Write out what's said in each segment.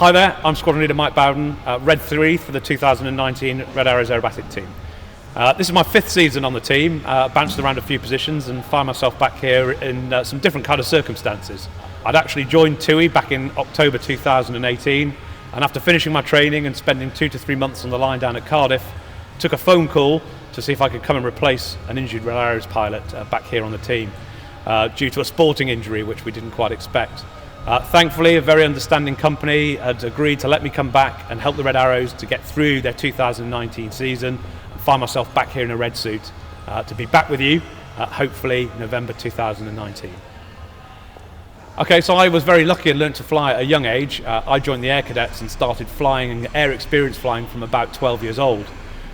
Hi there, I'm Squadron Leader Mike Bowden, Red 3 for the 2019 Red Arrows Aerobatic team. This is my 5th season on the team, bounced around a few positions and find myself back here in some different kind of circumstances. I'd actually joined TUI back in October 2018, and after finishing my training and spending 2 to 3 months on the line down at Cardiff, took a phone call to see if I could come and replace an injured Red Arrows pilot back here on the team due to a sporting injury which we didn't quite expect. Thankfully, a very understanding company had agreed to let me come back and help the Red Arrows to get through their 2019 season and find myself back here in a red suit to be back with you, hopefully November 2019. Okay, so I was very lucky and learned to fly at a young age. I joined the Air Cadets and started flying air experience flying from about 12 years old.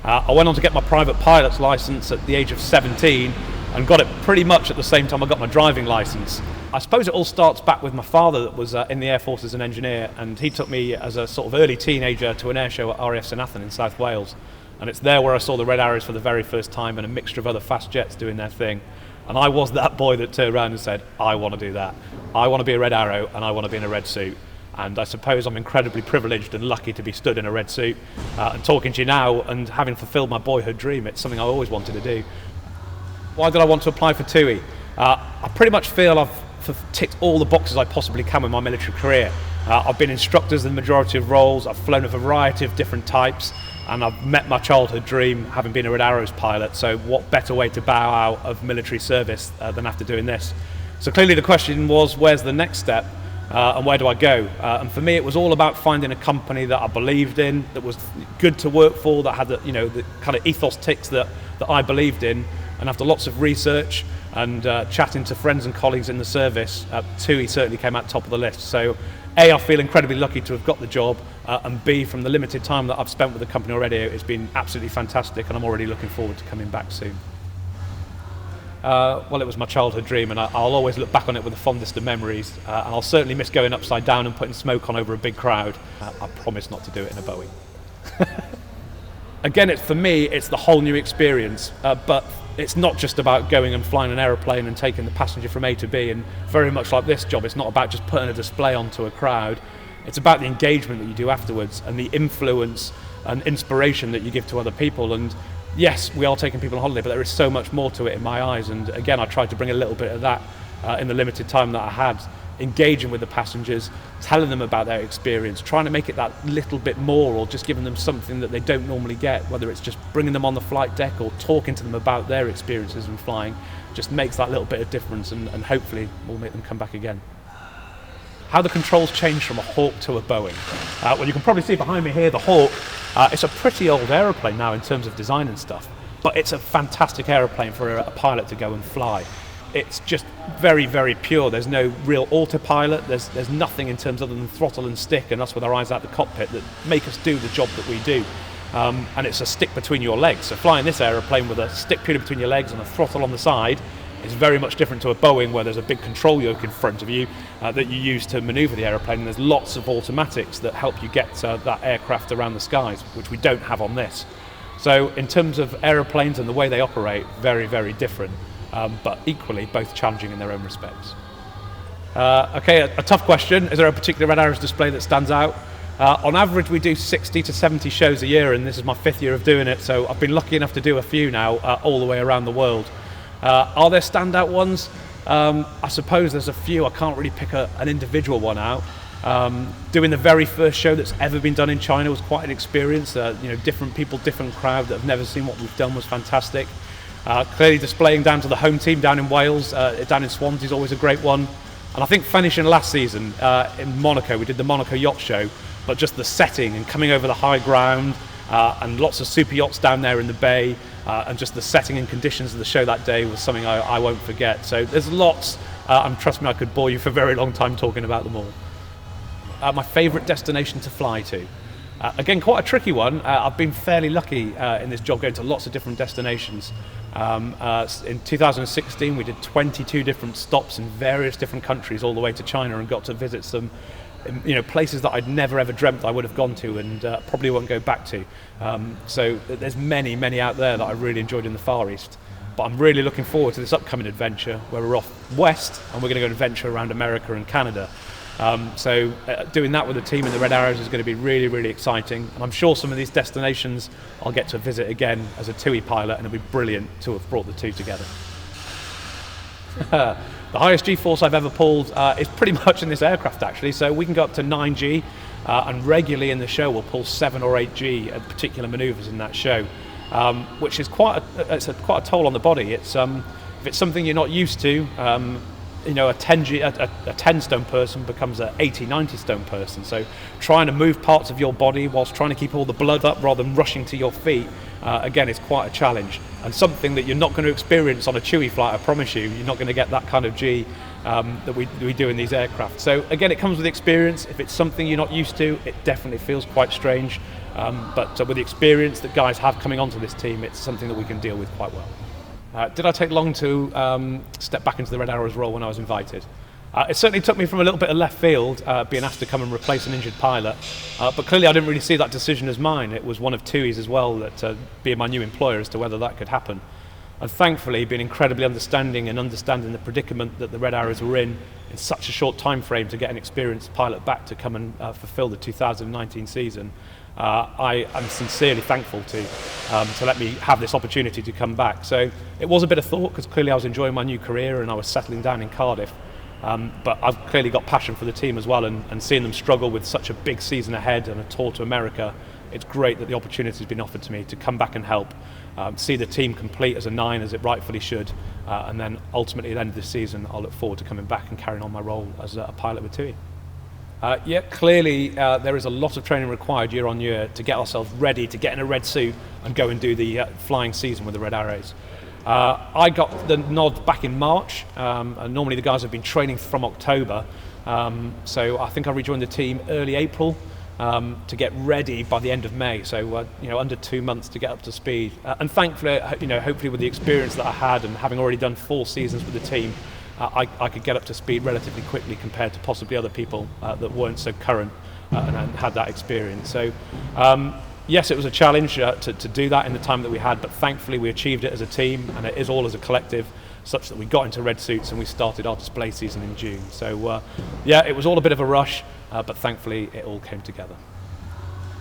I went on to get my private pilot's license at the age of 17 and got it pretty much at the same time I got my driving license. I suppose it all starts back with my father that was in the Air Force as an engineer, and he took me as a sort of early teenager to an air show at RAF St Athan in South Wales, and it's there where I saw the Red Arrows for the very first time and a mixture of other fast jets doing their thing. And I was that boy that turned around and said, I want to do that. I want to be a Red Arrow and I want to be in a red suit. And I suppose I'm incredibly privileged and lucky to be stood in a red suit and talking to you now and having fulfilled my boyhood dream. It's something I always wanted to do. Why did I want to apply for TUI? I pretty much feel I've ticked all the boxes I possibly can with my military career. I've been instructors in the majority of roles, I've flown a variety of different types, and I've met my childhood dream having been a Red Arrows pilot, so what better way to bow out of military service than after doing this? So clearly the question was, where's the next step and where do I go? And for me it was all about finding a company that I believed in, that was good to work for, that had the kind of ethos ticks that I believed in. And after lots of research and chatting to friends and colleagues in the service, TUI certainly came out top of the list. So A, I feel incredibly lucky to have got the job, and B, from the limited time that I've spent with the company already, it's been absolutely fantastic and I'm already looking forward to coming back soon. Well, it was my childhood dream and I'll always look back on it with the fondest of memories, and I'll certainly miss going upside down and putting smoke on over a big crowd. I promise not to do it in a Boeing. Again, for me, it's the whole new experience, but it's not just about going and flying an aeroplane and taking the passenger from A to B, and very much like this job, it's not about just putting a display onto a crowd. It's about the engagement that you do afterwards and the influence and inspiration that you give to other people. And yes, we are taking people on holiday, but there is so much more to it in my eyes. And again, I tried to bring a little bit of that in the limited time that I had, engaging with the passengers, telling them about their experience, trying to make it that little bit more, or just giving them something that they don't normally get, whether it's just bringing them on the flight deck or talking to them about their experiences in flying, just makes that little bit of difference, and hopefully will make them come back again. How the controls change from a Hawk to a Boeing. Well, you can probably see behind me here the Hawk. It's a pretty old aeroplane now in terms of design and stuff, but it's a fantastic aeroplane for a pilot to go and fly. It's just very, very pure. There's no real autopilot. There's nothing in terms other than throttle and stick and us with our eyes out the cockpit that make us do the job that we do. And it's a stick between your legs. So flying this aeroplane with a stick purely between your legs and a throttle on the side is very much different to a Boeing, where there's a big control yoke in front of you that you use to maneuver the aeroplane. And there's lots of automatics that help you get that aircraft around the skies, which we don't have on this. So in terms of aeroplanes and the way they operate, very, very different. But equally both challenging in their own respects. Okay, a tough question. Is there a particular Red Arrows display that stands out? On average, we do 60 to 70 shows a year, and this is my 5th year of doing it, so I've been lucky enough to do a few now, all the way around the world. Are there standout ones? I suppose there's a few. I can't really pick an individual one out. Doing the very first show that's ever been done in China was quite an experience. Different people, different crowd that have never seen what we've done was fantastic. Clearly displaying down to the home team down in Wales, down in Swansea is always a great one. And I think finishing last season in Monaco, we did the Monaco Yacht Show, but just the setting and coming over the high ground and lots of super yachts down there in the bay, and just the setting and conditions of the show that day was something I won't forget. So there's lots, and trust me, I could bore you for a very long time talking about them all. My favourite destination to fly to. Again, quite a tricky one. I've been fairly lucky in this job, going to lots of different destinations. In 2016 we did 22 different stops in various different countries all the way to China, and got to visit some places that I'd never ever dreamt I would have gone to, and probably won't go back to. So there's many out there that I really enjoyed in the Far East. But I'm really looking forward to this upcoming adventure where we're off west and we're going to go adventure around America and Canada. So doing that with the team in the Red Arrows is going to be really, really exciting. And I'm sure some of these destinations I'll get to visit again as a TUI pilot, and it'll be brilliant to have brought the two together. The highest G-force I've ever pulled is pretty much in this aircraft, actually. So we can go up to 9G, and regularly in the show we'll pull 7 or 8G at particular manoeuvres in that show, which is quite a toll on the body. It's if it's something you're not used to, a 10 stone person becomes an 80, 90 stone person. So trying to move parts of your body whilst trying to keep all the blood up rather than rushing to your feet, again, is quite a challenge, and something that you're not going to experience on a TUI flight. I promise you, you're not going to get that kind of G that we do in these aircraft. So again, it comes with experience. If it's something you're not used to, it definitely feels quite strange, but with the experience that guys have coming onto this team, it's something that we can deal with quite well. Did I take long to step back into the Red Arrows role when I was invited? It certainly took me from a little bit of left field, being asked to come and replace an injured pilot, but clearly I didn't really see that decision as mine. It was one of TUI's as well, that being my new employer, as to whether that could happen. And thankfully, being incredibly understanding the predicament that the Red Arrows were in such a short time frame to get an experienced pilot back to come and fulfill the 2019 season, I am sincerely thankful to let me have this opportunity to come back. So it was a bit of thought, because clearly I was enjoying my new career and I was settling down in Cardiff. But I've clearly got passion for the team as well, and seeing them struggle with such a big season ahead and a tour to America, it's great that the opportunity has been offered to me to come back and help, see the team complete as a 9 as it rightfully should, and then ultimately at the end of the season I'll look forward to coming back and carrying on my role as a pilot with TUI. Clearly there is a lot of training required year on year to get ourselves ready to get in a red suit and go and do the flying season with the Red Arrows. I got the nod back in March, and normally the guys have been training from October, so I think I rejoined the team early April to get ready by the end of May, so under 2 months to get up to speed. And thankfully, hopefully with the experience that I had and having already done 4 seasons with the team, I could get up to speed relatively quickly compared to possibly other people that weren't so current and had that experience. So yes, it was a challenge to do that in the time that we had, but thankfully we achieved it as a team, and it is all as a collective, such that we got into red suits and we started our display season in June. So it was all a bit of a rush, but thankfully it all came together.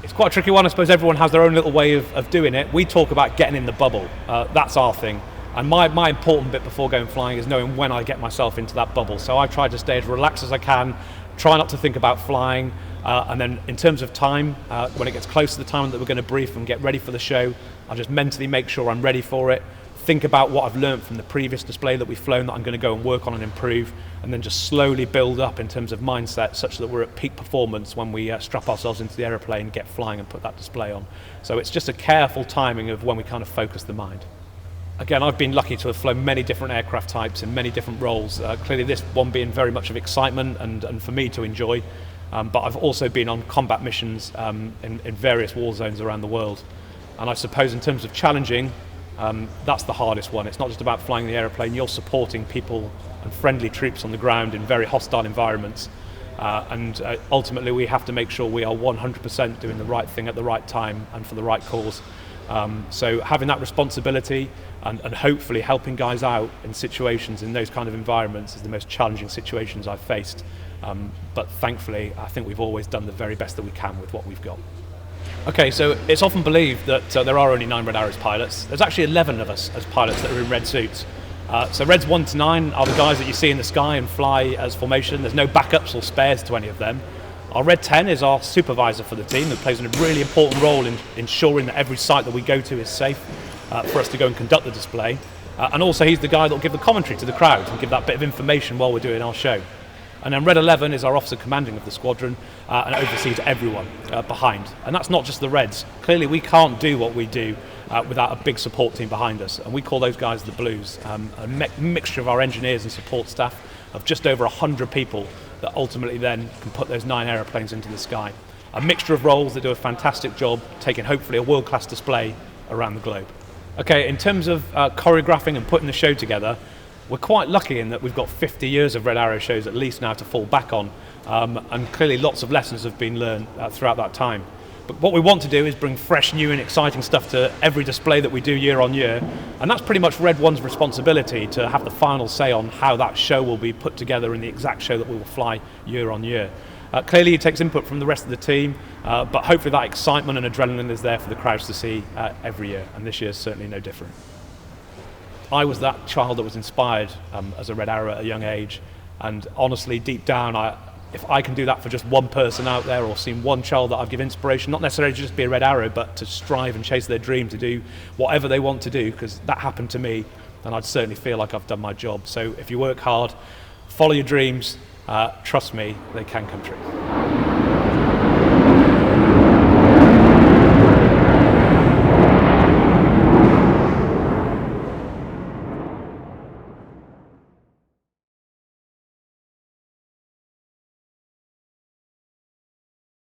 It's quite a tricky one. I suppose everyone has their own little way of doing it. We talk about getting in the bubble. That's our thing. And my important bit before going flying is knowing when I get myself into that bubble. So I try to stay as relaxed as I can, try not to think about flying, and then in terms of time, when it gets close to the time that we're going to brief and get ready for the show, I just mentally make sure I'm ready for it, think about what I've learned from the previous display that we've flown that I'm going to go and work on and improve, and then just slowly build up in terms of mindset such that we're at peak performance when we strap ourselves into the aeroplane, get flying and put that display on. So it's just a careful timing of when we kind of focus the mind. Again, I've been lucky to have flown many different aircraft types in many different roles, clearly this one being very much of excitement and for me to enjoy, but I've also been on combat missions in various war zones around the world. And I suppose in terms of challenging, that's the hardest one. It's not just about flying the aeroplane, you're supporting people and friendly troops on the ground in very hostile environments, and ultimately we have to make sure we are 100% doing the right thing at the right time and for the right cause. So having that responsibility and hopefully helping guys out in situations in those kind of environments is the most challenging situations I've faced, but thankfully I think we've always done the very best that we can with what we've got. Okay, so it's often believed that there are only 9 Red Arrows pilots. There's actually 11 of us as pilots that are in red suits. So Reds 1 to 9 are the guys that you see in the sky and fly as formation. There's no backups or spares to any of them. Our Red 10 is our supervisor for the team, that plays a really important role in ensuring that every site that we go to is safe for us to go and conduct the display. And also he's the guy that will give the commentary to the crowd and give that bit of information while we're doing our show. And then Red 11 is our officer commanding of the squadron and oversees everyone behind. And that's not just the Reds. Clearly we can't do what we do without a big support team behind us. And we call those guys the Blues, a mixture of our engineers and support staff of just over 100 people that ultimately then can put those 9 aeroplanes into the sky. A mixture of roles that do a fantastic job, taking hopefully a world-class display around the globe. Okay, in terms of choreographing and putting the show together, we're quite lucky in that we've got 50 years of Red Arrow shows at least now to fall back on, and clearly lots of lessons have been learned throughout that time. But what we want to do is bring fresh, new and exciting stuff to every display that we do year on year, and that's pretty much Red One's responsibility to have the final say on how that show will be put together in the exact show that we will fly year on year. Clearly it takes input from the rest of the team, but hopefully that excitement and adrenaline is there for the crowds to see every year, and this year is certainly no different. I was that child that was inspired as a Red Arrow at a young age, and honestly, deep down, if I can do that for just one person out there, or seeing one child that I've given inspiration, not necessarily just be a Red Arrow, but to strive and chase their dream, to do whatever they want to do, because that happened to me, then I'd certainly feel like I've done my job. So if you work hard, follow your dreams, trust me, they can come true.